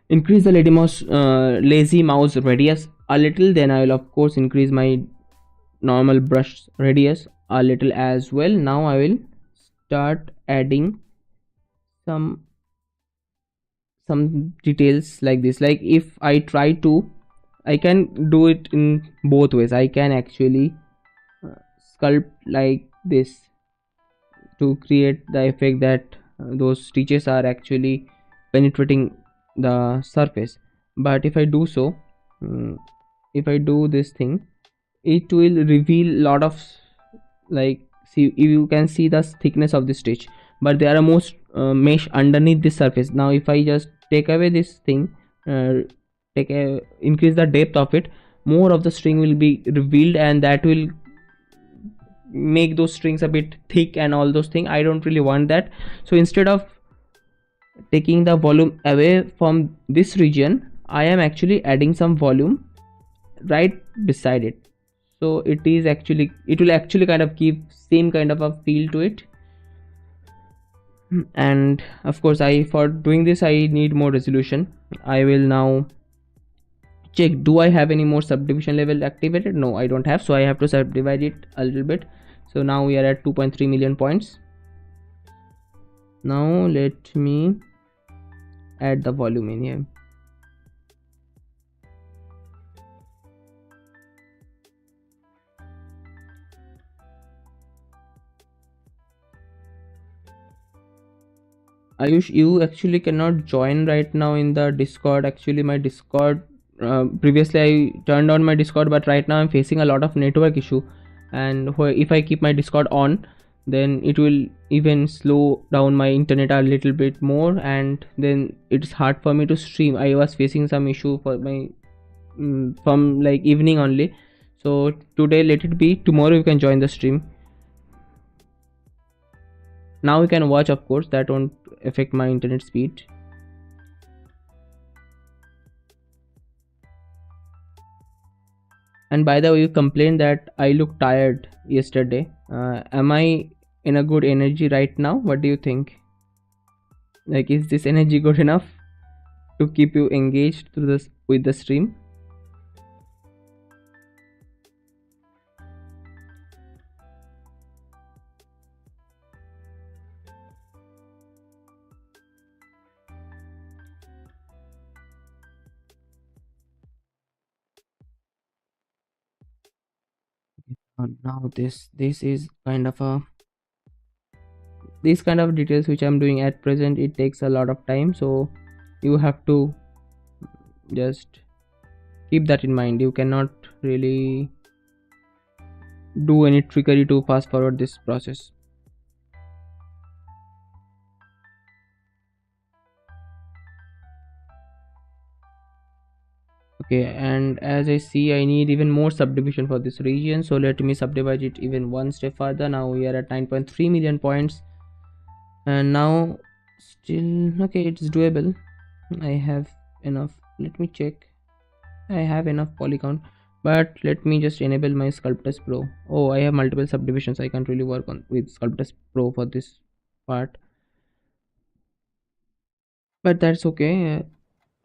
[SPEAKER 1] increase the lazy mouse radius a little. Then I will of course increase my normal brush radius a little as well. Now I will start adding some details like this. Like if I try to, I can do it in both ways. I can actually sculpt like this to create the effect that those stitches are actually penetrating the surface. But if I do so, if I do this thing, it will reveal a lot of, like, see, you can see the thickness of the stitch, but there are most mesh underneath this surface. Now if I just take away this thing, increase the depth of it, more of the string will be revealed, and that will make those strings a bit thick and all those things. I don't really want that. So instead of taking the volume away from this region, I am actually adding some volume right beside it. So it will actually kind of give same kind of a feel to it. And of course, for doing this I need more resolution. I will now check, do I have any more subdivision level activated? No, I don't have, so I have to subdivide it a little bit. So now we are at 2.3 million points. Now let me add the volume in here. Ayush, you actually cannot join right now in the Discord. Actually my Discord, previously I turned on my Discord, but right now I'm facing a lot of network issue, and if I keep my Discord on, then it will even slow down my internet a little bit more, and then it's hard for me to stream. I was facing some issue for my from like evening only. So today let it be, tomorrow you can join the stream. Now you can watch, of course, that won't affect my internet speed. And by the way, you complained that I look tired yesterday. Am I in a good energy right now? What do you think? Like, is this energy good enough to keep you engaged through this with the stream? Now this is kind of a, these kind of details which I'm doing at present, it takes a lot of time, so you have to just keep that in mind. You cannot really do any trickery to fast forward this process. Okay, and as I see, I need even more subdivision for this region, so let me subdivide it even one step further. Now we are at 9.3 million points, and now still okay, it's doable. I have enough. Let me check. I have enough polygon, but let me just enable my Sculptors Pro. Oh, I have multiple subdivisions. I can't really work on with Sculptors Pro for this part, but that's okay.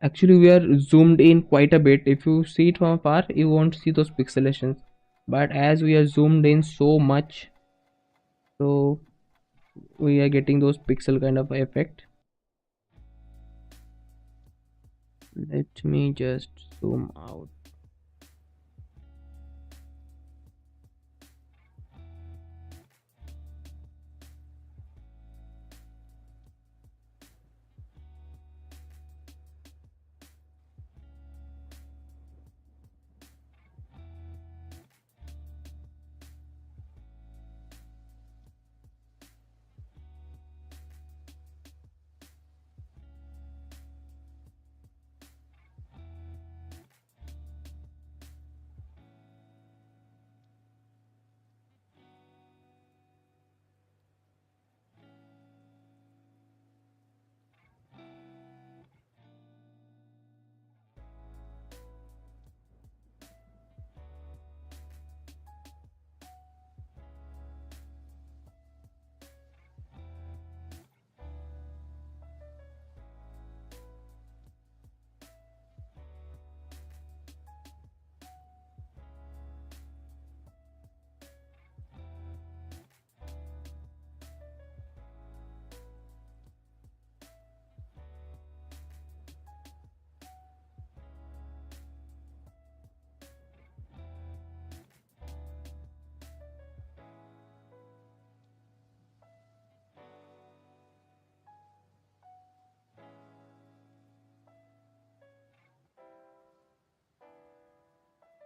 [SPEAKER 1] Actually, we are zoomed in quite a bit. If you see it from far, you won't see those pixelations. But as we are zoomed in so much, so we are getting those pixel kind of effect. Let me just zoom out.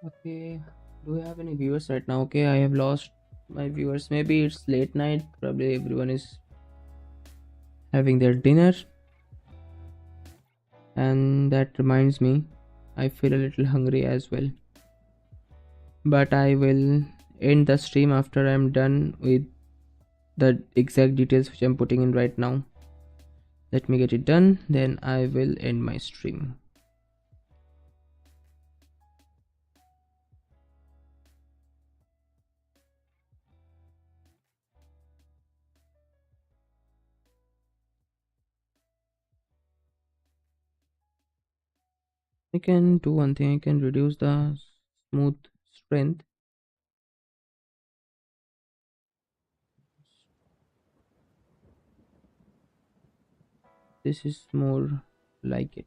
[SPEAKER 1] Okay, do we have any viewers right now? Okay, I have lost my viewers. Maybe it's late night. Probably everyone is having their dinner. And that reminds me, I feel a little hungry as well. But I will end the stream after I'm done with the exact details which I'm putting in right now. Let me get it done, then I will end my stream. I can do one thing, I can reduce the smooth strength. This is more like it.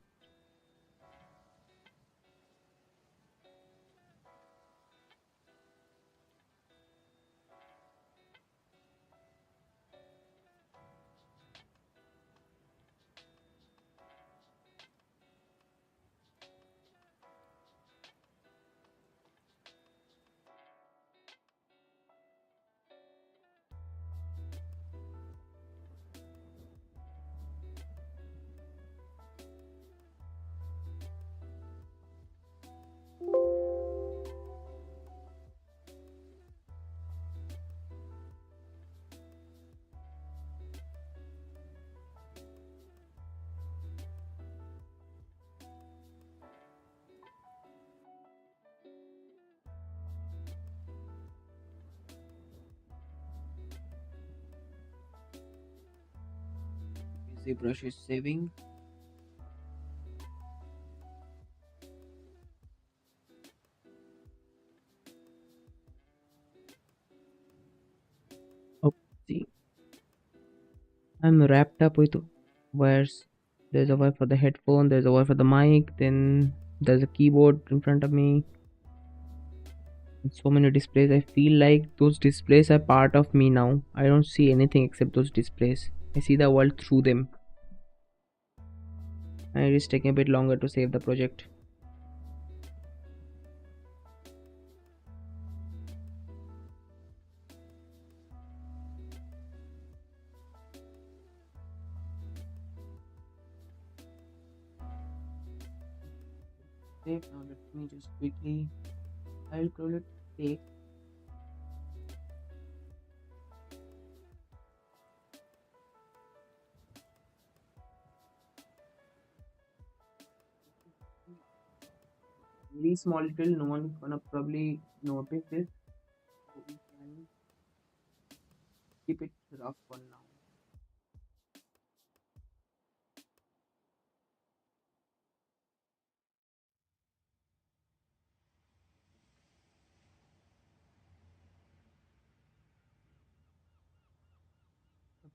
[SPEAKER 1] Zbrush is saving. Oh, see, I'm wrapped up with wires. There's a wire for the headphone, there's a wire for the mic, then there's a keyboard in front of me. And so many displays. I feel like those displays are part of me now. I don't see anything except those displays. I see the world through them. And it is taking a bit longer to save the project. Save now. Let me just quickly. I'll probably take very small detail. No one is gonna probably notice this. So we can keep it rough for now. Okay.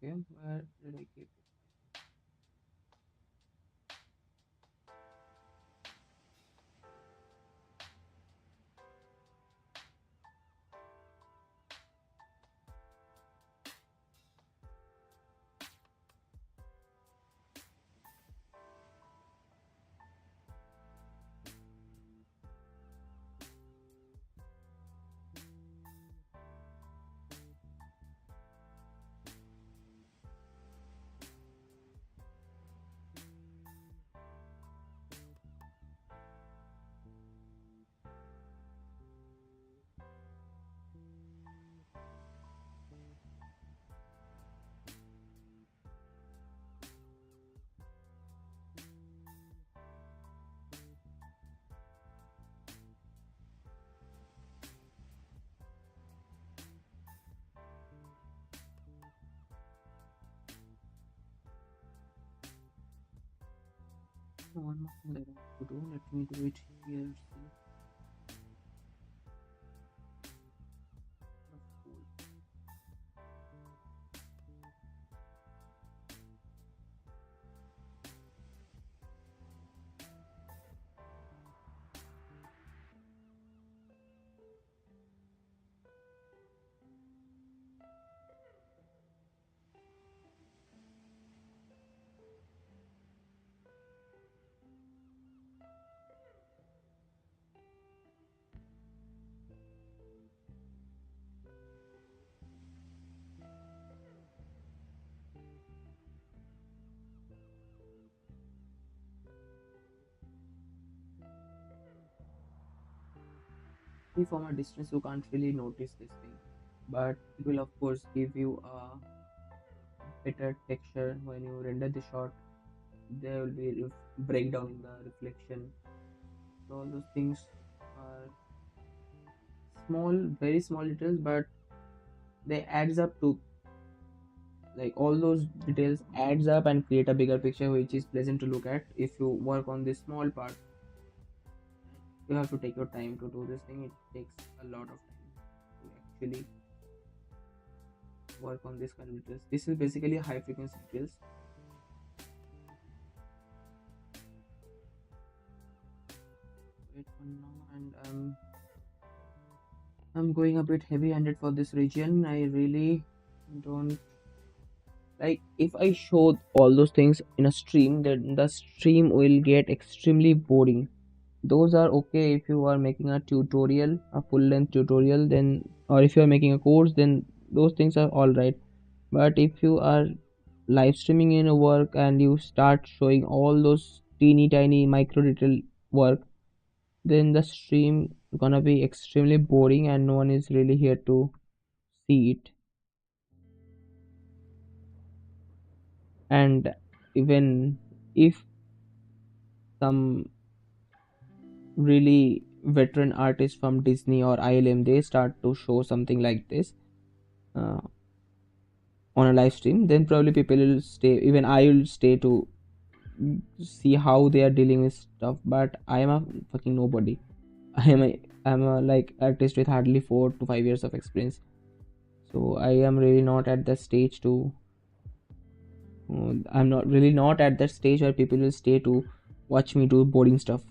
[SPEAKER 1] Okay, where did I keep it? One more thing that I have to do. Let me do it here. See. See, from a distance, you can't really notice this thing, but it will, of course, give you a better texture when you render the shot. There will be breakdown in the reflection. So all those things are small, very small details, but they adds up to, like, all those details adds up and create a bigger picture which is pleasant to look at. If you work on this small part, you have to take your time to do this thing. It takes a lot of time to actually work on this kind of details. This is basically high frequency details. Wait for now, and I'm going a bit heavy handed for this region. I really don't like, if I show all those things in a stream, then the stream will get extremely boring. Those are okay if you are making a tutorial, a full length tutorial, then, or if you are making a course, then those things are all right. But if you are live streaming in a work and you start showing all those teeny tiny micro detail work, then the stream gonna be extremely boring and no one is really here to see it. And even if some really veteran artists from Disney or ILM, they start to show something like this uh, on a live stream, then probably people will stay, even I will stay to see how they are dealing with stuff. But I am a fucking nobody. I'm a like artist with hardly 4 to 5 years of experience, so I am really not at that stage to I'm not really not at that stage where people will stay to watch me do boring stuff.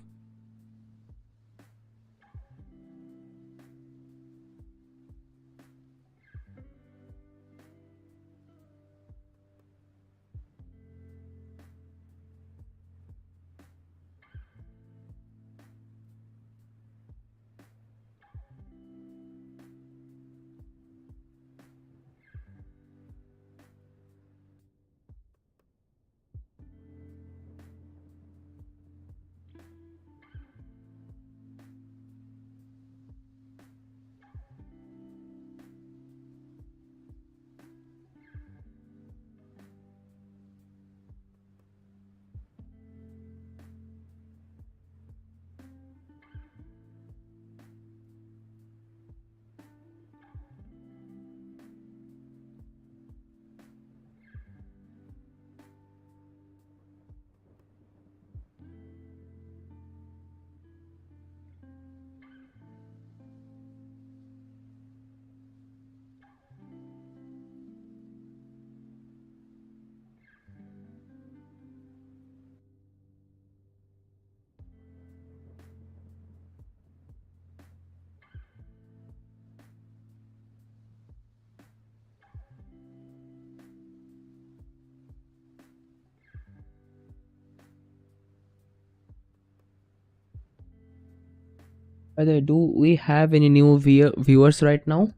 [SPEAKER 1] By the way, do we have any new viewers right now?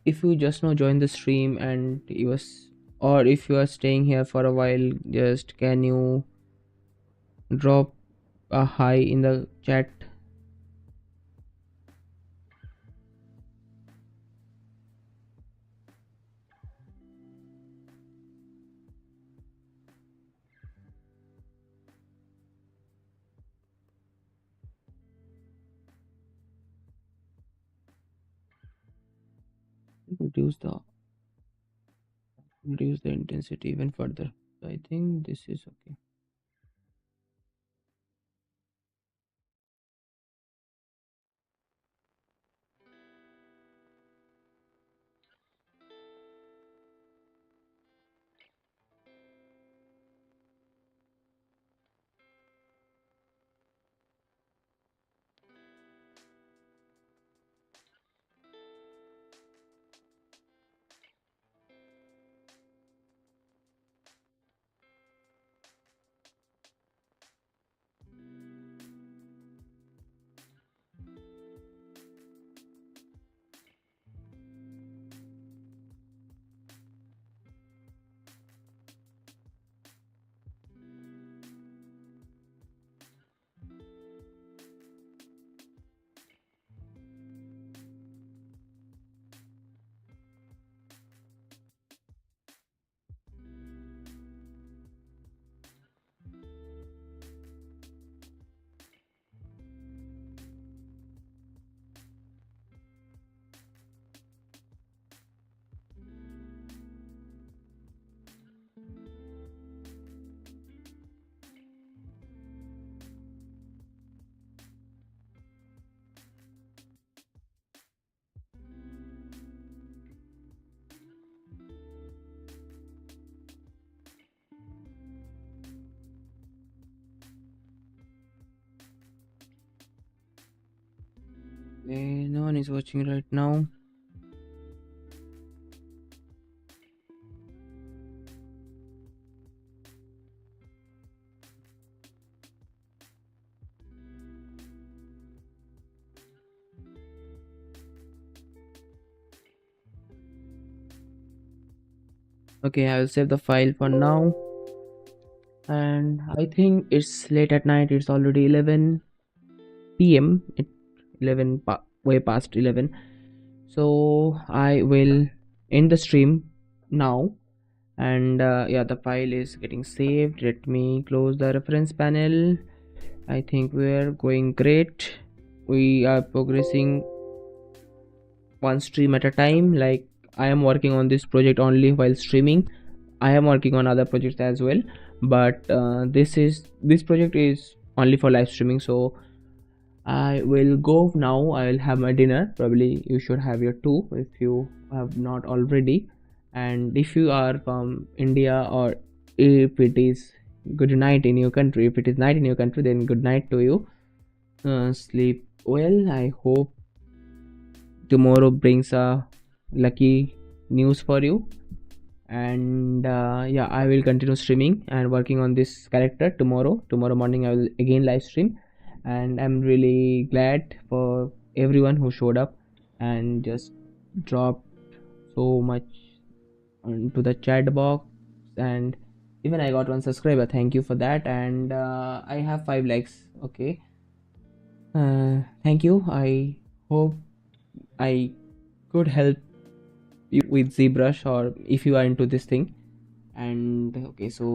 [SPEAKER 1] If you just now join the stream and you was, or if you are staying here for a while, just can you drop a hi in the chat? Reduce the reduce the intensity even further. I think this is okay. No one is watching right now. Okay, I will save the file for now. And I think it's late at night. It's already 11 p.m. It 11 way past 11. So I will end the stream now. And yeah, the file is getting saved. Let me close the reference panel. I think we're going great. We are progressing one stream at a time. Like, I am working on this project only while streaming. I am working on other projects as well, but this project is only for live streaming. So I will go now. I will have my dinner. Probably you should have your too if you have not already. And if you are from India, or if it is good night in your country, if it is night in your country, then good night to you. Sleep well. I hope tomorrow brings a lucky news for you. And yeah, I will continue streaming and working on this character tomorrow morning. I will again live stream, and I'm really glad for everyone who showed up and just dropped so much onto the chat box. And even I got one subscriber, thank you for that. And I have 5 likes. Okay, thank you. I hope I could help you with Zbrush, or if you are into this thing. And okay, so